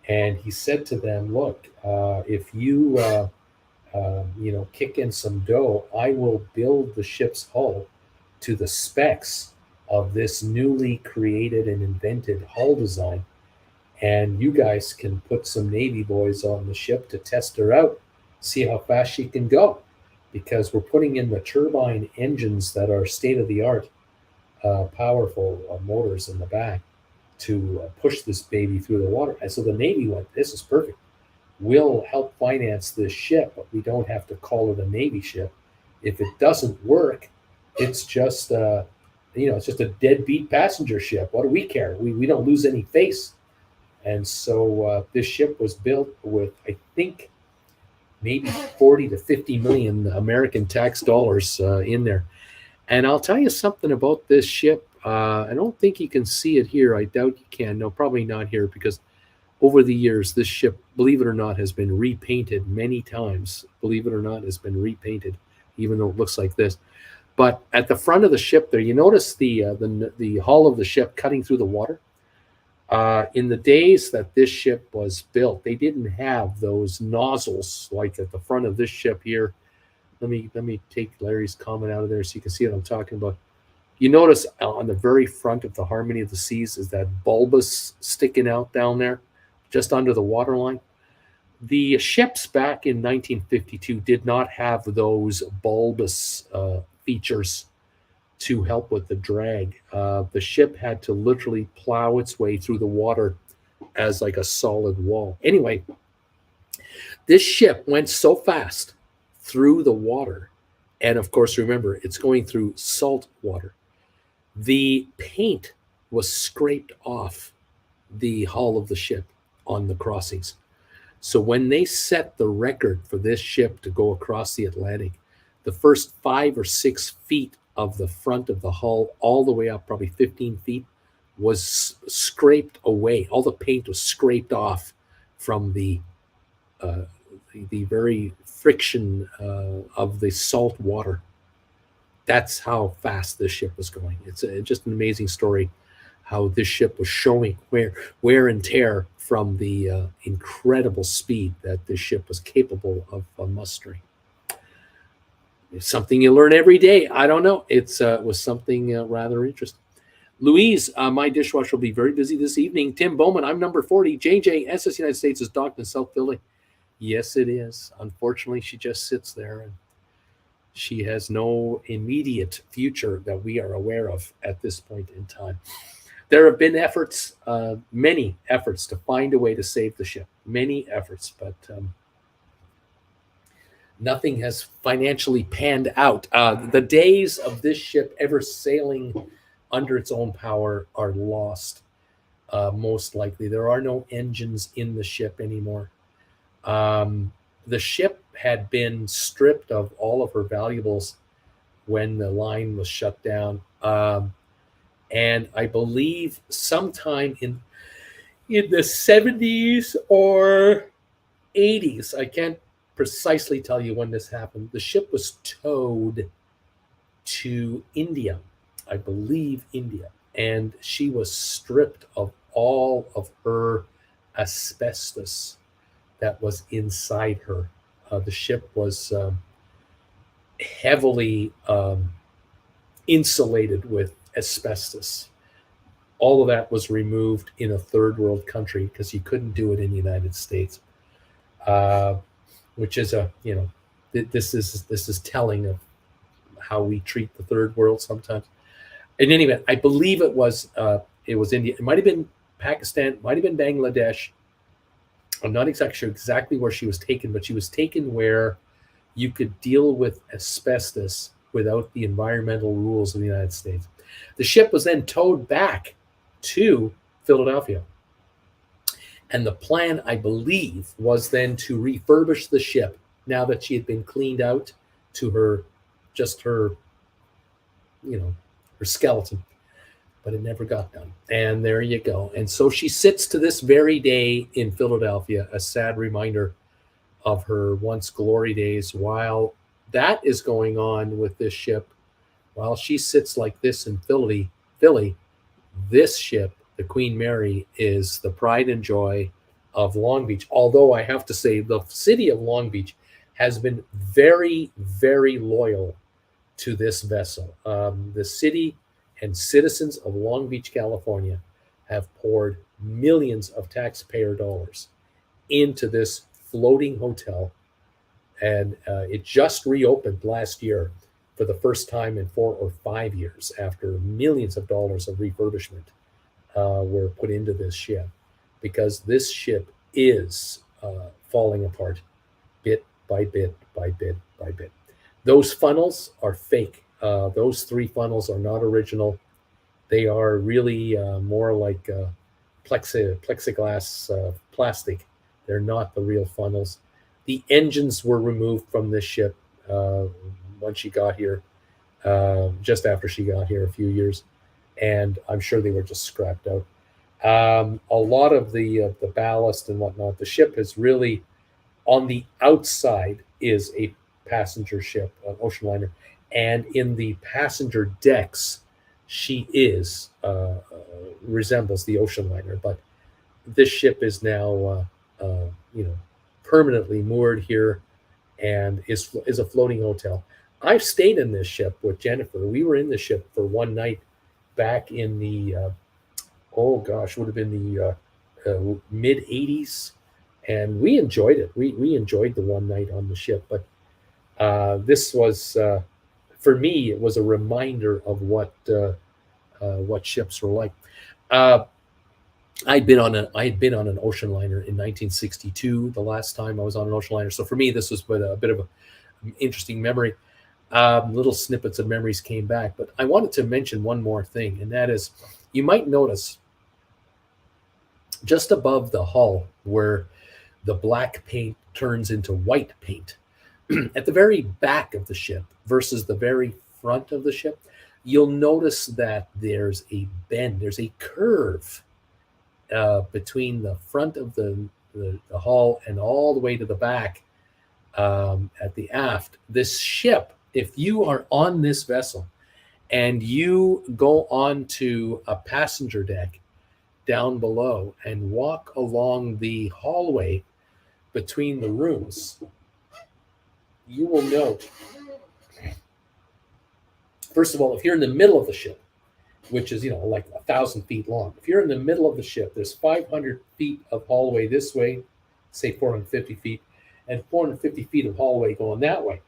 And he said to them, look, if you kick in some dough, I will build the ship's hull to the specs of this newly created and invented hull design. And you guys can put some Navy boys on the ship to test her out, see how fast she can go. Because we're putting in the turbine engines that are state-of-the-art, powerful motors in the back to push this baby through the water. And so the Navy went, this is perfect. We'll help finance this ship, but we don't have to call it a Navy ship. If it doesn't work, it's just it's just a deadbeat passenger ship. What do we care? We don't lose any face. And so this ship was built with, I think, maybe 40 to 50 million American tax dollars in there. And I'll tell you something about this ship. I don't think you can see it here. I doubt you can. No, probably not here, because over the years, this ship, believe it or not, has been repainted many times. Believe it or not, has been repainted, even though it looks like this. But at the front of the ship there, you notice the hull of the ship cutting through the water. In the days that this ship was built, they didn't have those nozzles like at the front of this ship here. Let me take Larry's comment out of there so you can see what I'm talking about. You notice on the very front of the Harmony of the Seas is that bulbous sticking out down there, just under the waterline. The ships back in 1952 did not have those bulbous features to help with the drag. The ship had to literally plow its way through the water as like a solid wall. Anyway, this ship went so fast through the water. And of course, remember, it's going through salt water. The paint was scraped off the hull of the ship on the crossings. So when they set the record for this ship to go across the Atlantic, the first 5 or 6 feet of the front of the hull, all the way up probably 15 feet, was scraped away. All the paint was scraped off from the very friction of the salt water. That's how fast this ship was going. It's just an amazing story how this ship was showing wear and tear from the incredible speed that this ship was capable of mustering. It's something you learn every day. I don't know. It was something rather interesting. Louise, my dishwasher will be very busy this evening. Tim Bowman, I'm number 40. JJ, SS United States is docked in South Philly. Yes, it is. Unfortunately, she just sits there and she has no immediate future that we are aware of at this point in time. There have been efforts, many efforts to find a way to save the ship, many efforts, but nothing has financially panned out. The days of this ship ever sailing under its own power are lost, most likely. There are no engines in the ship anymore. The ship had been stripped of all of her valuables when the line was shut down. And I believe sometime in the 70s or 80s, I can't precisely tell you when this happened, the ship was towed to India, I believe India, and she was stripped of all of her asbestos that was inside her. The ship was heavily insulated with asbestos. All of that was removed in a third world country because you couldn't do it in the United States, which is this is telling of how we treat the third world sometimes. In any event, I believe it was India. It might have been Pakistan, might have been Bangladesh. I'm not exactly sure exactly where she was taken, but she was taken where you could deal with asbestos without the environmental rules of the United States. The ship was then towed back to Philadelphia. And the plan, I believe, was then to refurbish the ship now that she had been cleaned out to her skeleton. But it never got done. And there you go. And so she sits to this very day in Philadelphia, a sad reminder of her once glory days. While that is going on with this ship, while she sits like this in Philly, this ship, the Queen Mary, is the pride and joy of Long Beach. Although I have to say the city of Long Beach has been very, very loyal to this vessel. The city and citizens of Long Beach, California, have poured millions of taxpayer dollars into this floating hotel. And it just reopened last year for the first time in 4 or 5 years after millions of dollars of refurbishment were put into this ship, because this ship is falling apart bit by bit by bit by bit. Those funnels are fake. Those 3 funnels are not original. They are really more like plexiglass plastic. They're not the real funnels. The engines were removed from this ship when she got here, just after she got here a few years, and I'm sure they were just scrapped out. A lot of the ballast and whatnot, the ship is really, on the outside, is a passenger ship, an ocean liner, And in the passenger decks, she is resembles the ocean liner, but this ship is now you know, permanently moored here and is a floating hotel. I've stayed in this ship with Jennifer. We were in the ship for one night back in the oh gosh, would have been the mid '80s, and we enjoyed it. We enjoyed the one night on the ship, but this was for me. It was a reminder of what ships were like. Uh, I had been on an ocean liner in 1962. The last time I was on an ocean liner, so for me this was a bit of an interesting memory. Little snippets of memories came back, but I wanted to mention one more thing, and that is, you might notice just above the hull where the black paint turns into white paint, at the very back of the ship versus the very front of the ship, you'll notice that there's a bend, there's a curve between the front of the hull and all the way to the back at the aft. This ship, if you are on this vessel and you go onto a passenger deck down below and walk along the hallway between the rooms, you will note, first of all, if you're in the middle of the ship, which is, you know, like 1,000 feet long, if you're in the middle of the ship, there's 500 feet of hallway this way, say 450 feet, and 450 feet of hallway going that way.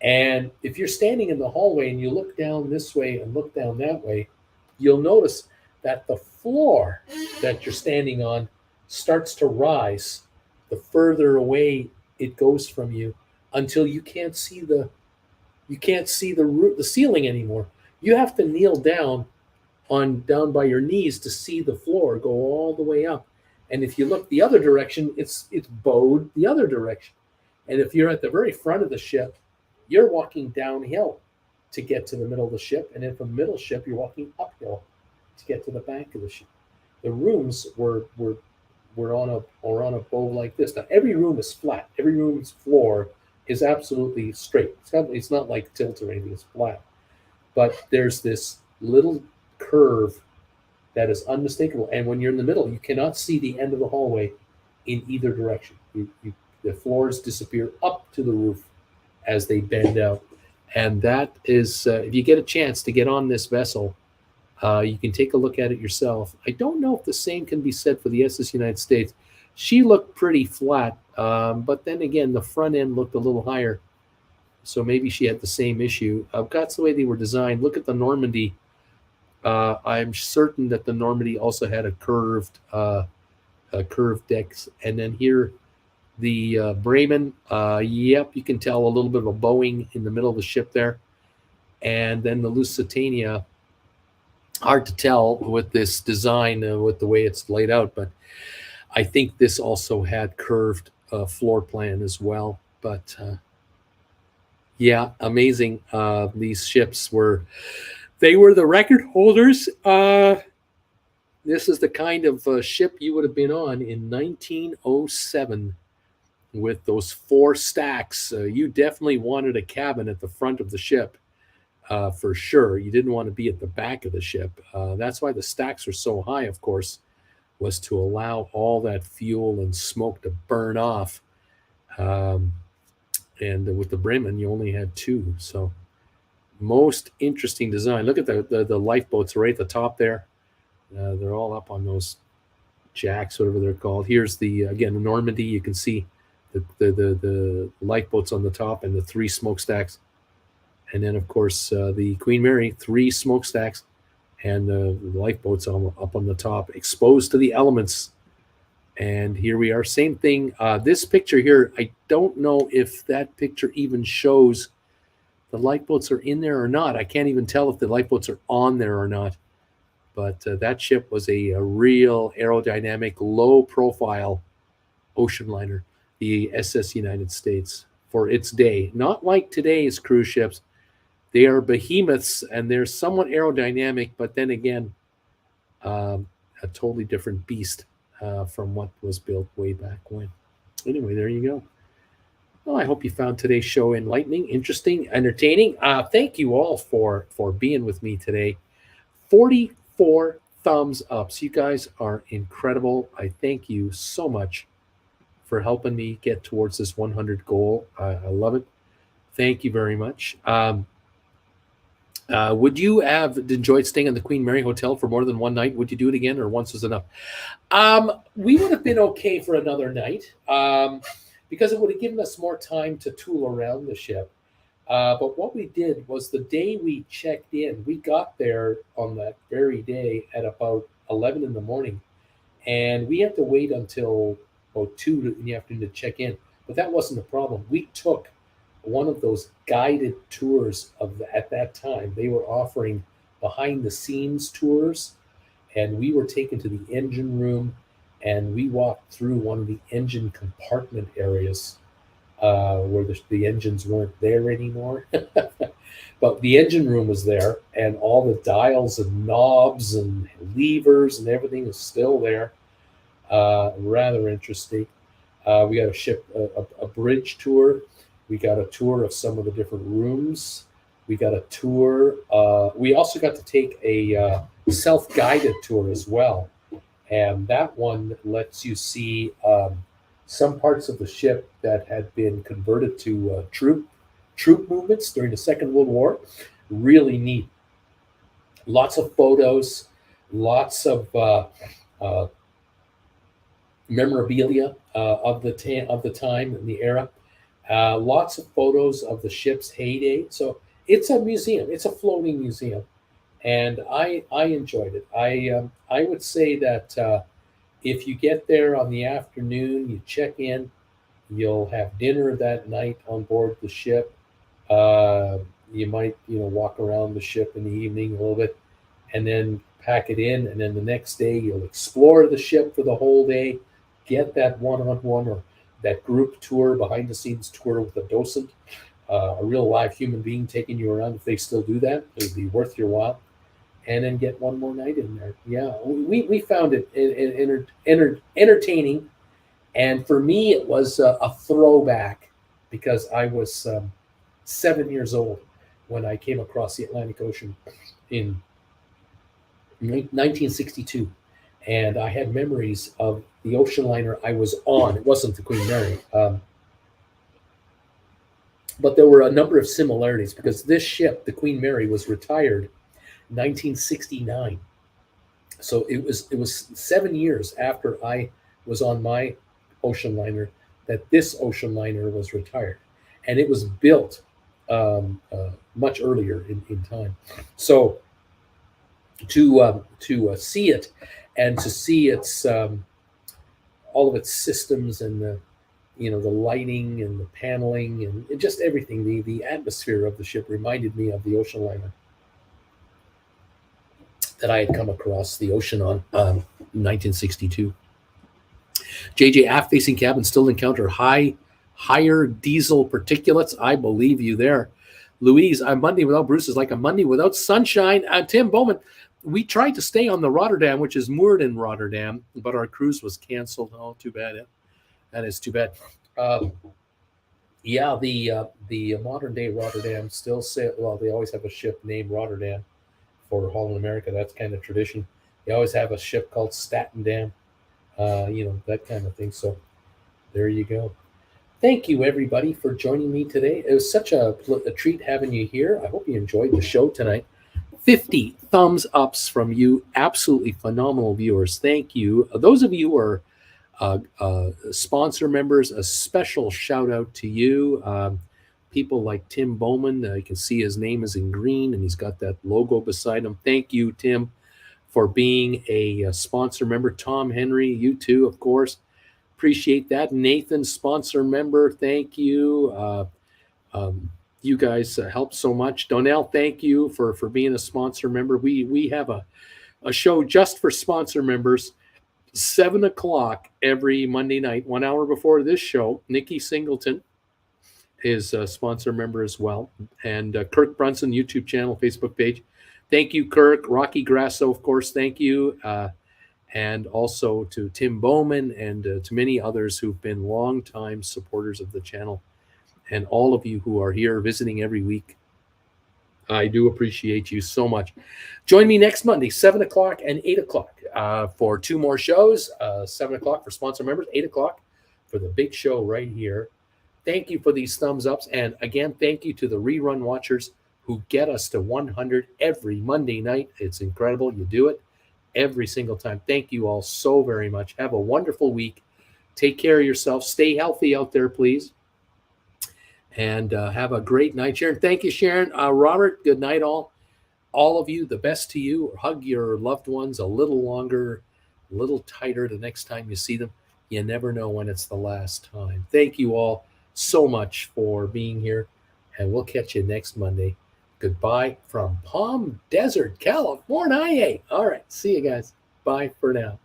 And if you're standing in the hallway and you look down this way and look down that way, you'll notice that the floor that you're standing on starts to rise the further away it goes from you, until you can't see the ceiling anymore. You have to kneel down by your knees to see the floor go all the way up. And if you look the other direction, it's bowed the other direction. And if you're at the very front of the ship, you're walking downhill to get to the middle of the ship, and then from the middle ship, you're walking uphill to get to the back of the ship. The rooms were on a bow like this. Now every room is flat. Every room's floor is absolutely straight. It's not like tilt or anything. It's flat. But there's this little curve that is unmistakable. And when you're in the middle, you cannot see the end of the hallway in either direction. The floors disappear up to the roof as they bend out. And that is, if you get a chance to get on this vessel, you can take a look at it yourself. I don't know if the same can be said for the SS United States. She looked pretty flat, but then again, the front end looked a little higher. So maybe she had the same issue. That's the way they were designed. Look at the Normandy. I'm certain that the Normandy also had a curved decks. And then here, the Bremen, yep, you can tell a little bit of a bowing in the middle of the ship there. And then the Lusitania, hard to tell with this design, with the way it's laid out, but I think this also had curved floor plan as well. But yeah, amazing. These ships they were the record holders. This is the kind of ship you would have been on in 1907 with those four stacks. You definitely wanted a cabin at the front of the ship. For sure. You didn't want to be at the back of the ship. That's why the stacks are so high, of course, was to allow all that fuel and smoke to burn off. And with the Bremen, you only had two. So most interesting design. Look at the lifeboats right at the top there. They're all up on those jacks, whatever they're called. Here's again, the Normandy. You can see the lifeboats on the top and the three smokestacks. And then, of course, the Queen Mary, three smokestacks, and the lifeboats up on the top, exposed to the elements. And here we are, same thing. This picture here, I don't know if that picture even shows the lifeboats are in there or not. I can't even tell if the lifeboats are on there or not. But that ship was a real aerodynamic, low-profile ocean liner, the SS United States, for its day. Not like today's cruise ships. They are behemoths, and they're somewhat aerodynamic, but then again, a totally different beast from what was built way back when. Anyway, there you go. Well, I hope you found today's show enlightening, interesting, entertaining. Thank you all for being with me today. 44 thumbs ups. You guys are incredible. I thank you so much for helping me get towards this 100 goal. I love it. Thank you very much. Would you have enjoyed staying in the Queen Mary Hotel for more than one night? Would you do it again, or once was enough? We would have been okay for another night, because it would have given us more time to tool around the ship. But what we did was the day we checked in, we got there on that very day at about 11 in the morning, and we had to wait until about 2 in the afternoon to check in. But that wasn't a problem. We took one of those guided tours at that time. They were offering behind the scenes tours, and we were taken to the engine room, and we walked through one of the engine compartment areas, where the engines weren't there anymore. But the engine room was there, and all the dials and knobs and levers and everything is still there. Rather interesting. We got a bridge tour. We got a tour of some of the different rooms. We got a tour. We also got to take a self-guided tour as well, and that one lets you see some parts of the ship that had been converted to troop movements during the Second World War. Really neat. Lots of photos, lots of uh, memorabilia of the time and the era. Lots of photos of the ship's heyday. So it's a museum. It's a floating museum, and I enjoyed it. I would say that if you get there on the afternoon, you check in, you'll have dinner that night on board the ship. Uh, you might walk around the ship in the evening a little bit, and then pack it in, and then the next day you'll explore the ship for the whole day, get that one-on-one or that group tour, behind the scenes tour with a docent, a real live human being taking you around. If they still do that, it would be worth your while. And then get one more night in there. Yeah, we found it entertaining, and for me it was a throwback, because I was 7 years old when I came across the Atlantic Ocean in 1962, and I had memories of the ocean liner I was on. It wasn't the Queen Mary, but there were a number of similarities, because this ship, the Queen Mary, was retired 1969. So it was 7 years after I was on my ocean liner that this ocean liner was retired, and it was built much earlier in time. So to see it, and to see its all of its systems, and the lighting and the paneling and just everything, the atmosphere of the ship reminded me of the ocean liner that I had come across the ocean on, 1962. JJ, aft facing cabin still encounter higher diesel particulates. I believe you there. Louise, a Monday without Bruce is like a Monday without sunshine. Tim Bowman, we tried to stay on the Rotterdam, which is moored in Rotterdam, but our cruise was canceled. Oh, too bad. Yeah. That is too bad. Yeah, the modern day Rotterdam still say, well, they always have a ship named Rotterdam for Holland America. That's kind of tradition. They always have a ship called Statendam, that kind of thing. So there you go. Thank you, everybody, for joining me today. It was such a treat having you here. I hope you enjoyed the show tonight. 50 thumbs ups from you. Absolutely phenomenal viewers. Thank you. Those of you who are sponsor members, a special shout out to you. People like Tim Bowman, you can see his name is in green, and he's got that logo beside him. Thank you, Tim, for being a sponsor member. Tom Henry, you too, of course. Appreciate that. Nathan, sponsor member, thank you. You guys help so much. Donnell, thank you for being a sponsor member. We have a show just for sponsor members, 7 o'clock every Monday night, 1 hour before this show. Nikki Singleton is a sponsor member as well. And Kirk Brunson, YouTube channel, Facebook page. Thank you, Kirk. Rocky Grasso, of course, thank you. And also to Tim Bowman and to many others who've been longtime supporters of the channel. And all of you who are here visiting every week, I do appreciate you so much. Join me next Monday, 7 o'clock and 8 o'clock for two more shows. 7 o'clock for sponsor members, 8 o'clock for the big show right here. Thank you for these thumbs ups. And again, thank you to the rerun watchers who get us to 100 every Monday night. It's incredible. You do it every single time. Thank you all so very much. Have a wonderful week. Take care of yourself. Stay healthy out there, please. And have a great night, Sharon. Thank you, Sharon. Robert, good night, all. All of you, the best to you. Hug your loved ones a little longer, a little tighter the next time you see them. You never know when it's the last time. Thank you all so much for being here, and we'll catch you next Monday. Goodbye from Palm Desert, California. All right, see you guys. Bye for now.